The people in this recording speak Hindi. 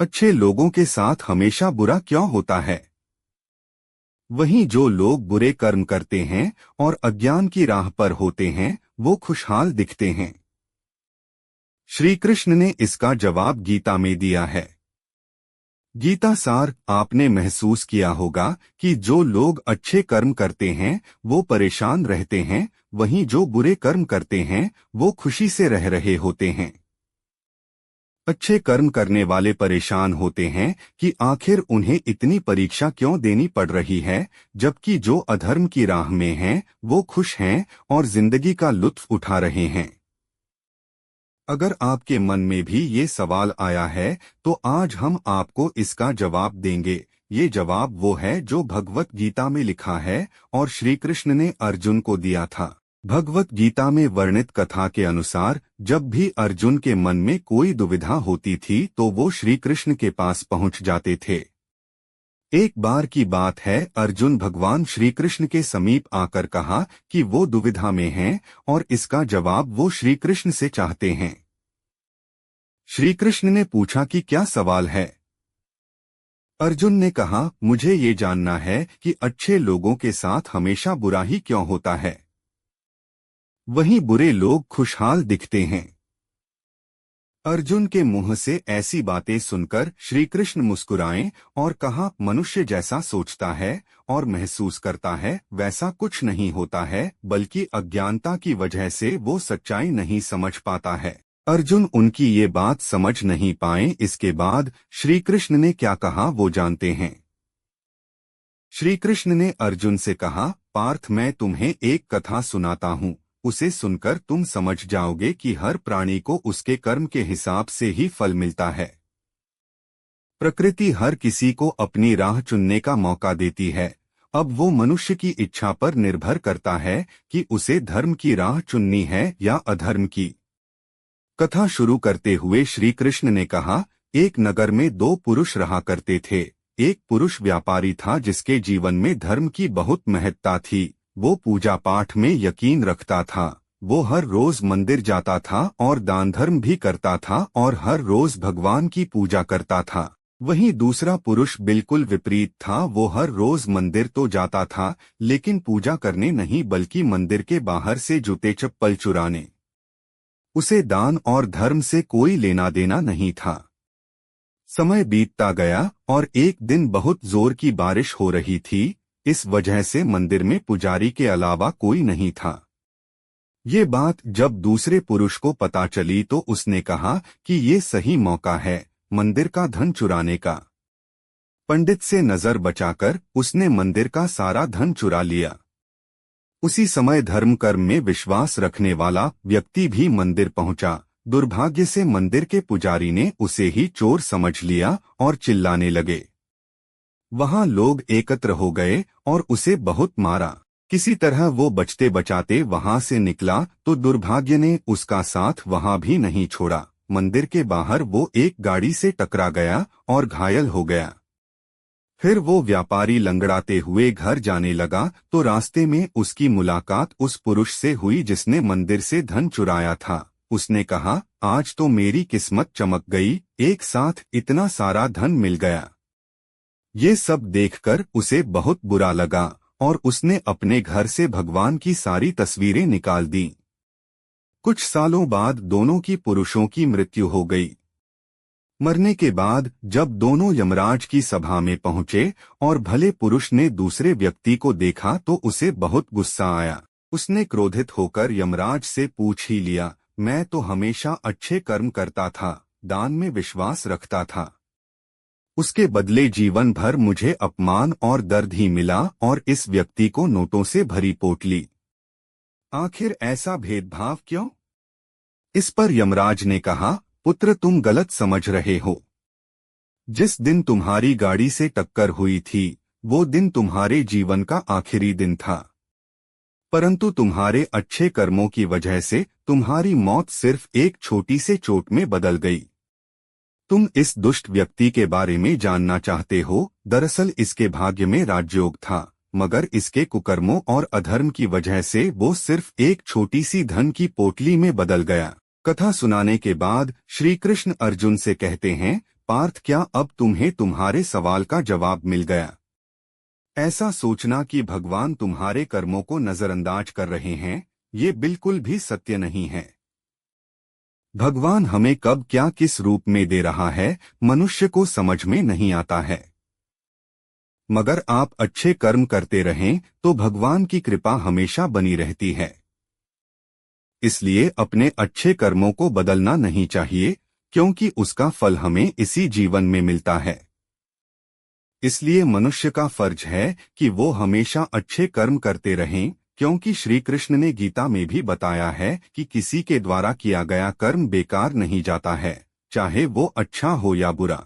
अच्छे लोगों के साथ हमेशा बुरा क्यों होता है? वहीं जो लोग बुरे कर्म करते हैं और अज्ञान की राह पर होते हैं, वो खुशहाल दिखते हैं। श्री कृष्ण ने इसका जवाब गीता में दिया है। गीता सार, आपने महसूस किया होगा कि जो लोग अच्छे कर्म करते हैं वो परेशान रहते हैं, वहीं जो बुरे कर्म करते हैं वो खुशी से रह रहे होते हैं। अच्छे कर्म करने वाले परेशान होते हैं कि आखिर उन्हें इतनी परीक्षा क्यों देनी पड़ रही है, जबकि जो अधर्म की राह में हैं वो खुश हैं और जिंदगी का लुत्फ उठा रहे हैं। अगर आपके मन में भी ये सवाल आया है तो आज हम आपको इसका जवाब देंगे। ये जवाब वो है जो भगवत गीता में लिखा है और श्री कृष्ण ने अर्जुन को दिया था। भगवत गीता में वर्णित कथा के अनुसार जब भी अर्जुन के मन में कोई दुविधा होती थी तो वो श्री कृष्ण के पास पहुंच जाते थे। एक बार की बात है, अर्जुन भगवान श्री कृष्ण के समीप आकर कहा कि वो दुविधा में हैं और इसका जवाब वो श्री कृष्ण से चाहते हैं। श्री कृष्ण ने पूछा कि क्या सवाल है? अर्जुन ने कहा, मुझे ये जानना है कि अच्छे लोगों के साथ हमेशा बुरा ही क्यों होता है, वहीं बुरे लोग खुशहाल दिखते हैं। अर्जुन के मुंह से ऐसी बातें सुनकर श्री कृष्ण मुस्कुराए और कहा, मनुष्य जैसा सोचता है और महसूस करता है वैसा कुछ नहीं होता है, बल्कि अज्ञानता की वजह से वो सच्चाई नहीं समझ पाता है। अर्जुन उनकी ये बात समझ नहीं पाए। इसके बाद श्री कृष्ण ने क्या कहा वो जानते हैं। श्री कृष्ण ने अर्जुन से कहा, पार्थ, मैं तुम्हें एक कथा सुनाता हूँ, उसे सुनकर तुम समझ जाओगे कि हर प्राणी को उसके कर्म के हिसाब से ही फल मिलता है। प्रकृति हर किसी को अपनी राह चुनने का मौका देती है। अब वो मनुष्य की इच्छा पर निर्भर करता है कि उसे धर्म की राह चुननी है या अधर्म की। कथा शुरू करते हुए श्री कृष्ण ने कहा, एक नगर में दो पुरुष रहा करते थे। एक पुरुष व्यापारी था जिसके जीवन में धर्म की बहुत महत्ता थी। वो पूजा पाठ में यकीन रखता था। वो हर रोज मंदिर जाता था और दान धर्म भी करता था और हर रोज भगवान की पूजा करता था। वहीं दूसरा पुरुष बिल्कुल विपरीत था। वो हर रोज मंदिर तो जाता था लेकिन पूजा करने नहीं, बल्कि मंदिर के बाहर से जूते चप्पल चुराने। उसे दान और धर्म से कोई लेना देना नहीं था। समय बीतता गया और एक दिन बहुत जोर की बारिश हो रही थी। इस वजह से मंदिर में पुजारी के अलावा कोई नहीं था। ये बात जब दूसरे पुरुष को पता चली तो उसने कहा कि ये सही मौका है मंदिर का धन चुराने का। पंडित से नजर बचाकर उसने मंदिर का सारा धन चुरा लिया। उसी समय धर्म कर्म में विश्वास रखने वाला व्यक्ति भी मंदिर पहुंचा। दुर्भाग्य से मंदिर के पुजारी ने उसे ही चोर समझ लिया और चिल्लाने लगे। वहां लोग एकत्र हो गए और उसे बहुत मारा। किसी तरह वो बचते बचाते वहां से निकला तो दुर्भाग्य ने उसका साथ वहां भी नहीं छोड़ा। मंदिर के बाहर वो एक गाड़ी से टकरा गया और घायल हो गया। फिर वो व्यापारी लंगड़ाते हुए घर जाने लगा तो रास्ते में उसकी मुलाकात उस पुरुष से हुई जिसने मंदिर से धन चुराया था। उसने कहा, आज तो मेरी किस्मत चमक गई, एक साथ इतना सारा धन मिल गया। ये सब देखकर उसे बहुत बुरा लगा और उसने अपने घर से भगवान की सारी तस्वीरें निकाल दी। कुछ सालों बाद दोनों की पुरुषों की मृत्यु हो गई। मरने के बाद जब दोनों यमराज की सभा में पहुंचे और भले पुरुष ने दूसरे व्यक्ति को देखा तो उसे बहुत गुस्सा आया। उसने क्रोधित होकर यमराज से पूछ ही लिया, मैं तो हमेशा अच्छे कर्म करता था, दान में विश्वास रखता था, उसके बदले जीवन भर मुझे अपमान और दर्द ही मिला और इस व्यक्ति को नोटों से भरी पोटली। आखिर ऐसा भेदभाव क्यों? इस पर यमराज ने कहा, पुत्र, तुम गलत समझ रहे हो। जिस दिन तुम्हारी गाड़ी से टक्कर हुई थी वो दिन तुम्हारे जीवन का आखिरी दिन था, परंतु तुम्हारे अच्छे कर्मों की वजह से तुम्हारी मौत सिर्फ एक छोटी से चोट में बदल गई। तुम इस दुष्ट व्यक्ति के बारे में जानना चाहते हो। दरअसल इसके भाग्य में राजयोग था, मगर इसके कुकर्मों और अधर्म की वजह से वो सिर्फ एक छोटी सी धन की पोटली में बदल गया। कथा सुनाने के बाद श्री कृष्ण अर्जुन से कहते हैं, पार्थ, क्या अब तुम्हें तुम्हारे सवाल का जवाब मिल गया? ऐसा सोचना कि भगवान तुम्हारे कर्मों को नजरअंदाज कर रहे हैं, ये बिल्कुल भी सत्य नहीं है। भगवान हमें कब क्या किस रूप में दे रहा है, मनुष्य को समझ में नहीं आता है। मगर आप अच्छे कर्म करते रहें तो भगवान की कृपा हमेशा बनी रहती है। इसलिए अपने अच्छे कर्मों को बदलना नहीं चाहिए, क्योंकि उसका फल हमें इसी जीवन में मिलता है। इसलिए मनुष्य का फर्ज है कि वो हमेशा अच्छे कर्म करते रहें, क्योंकि श्री कृष्ण ने गीता में भी बताया है कि किसी के द्वारा किया गया कर्म बेकार नहीं जाता है, चाहे वो अच्छा हो या बुरा।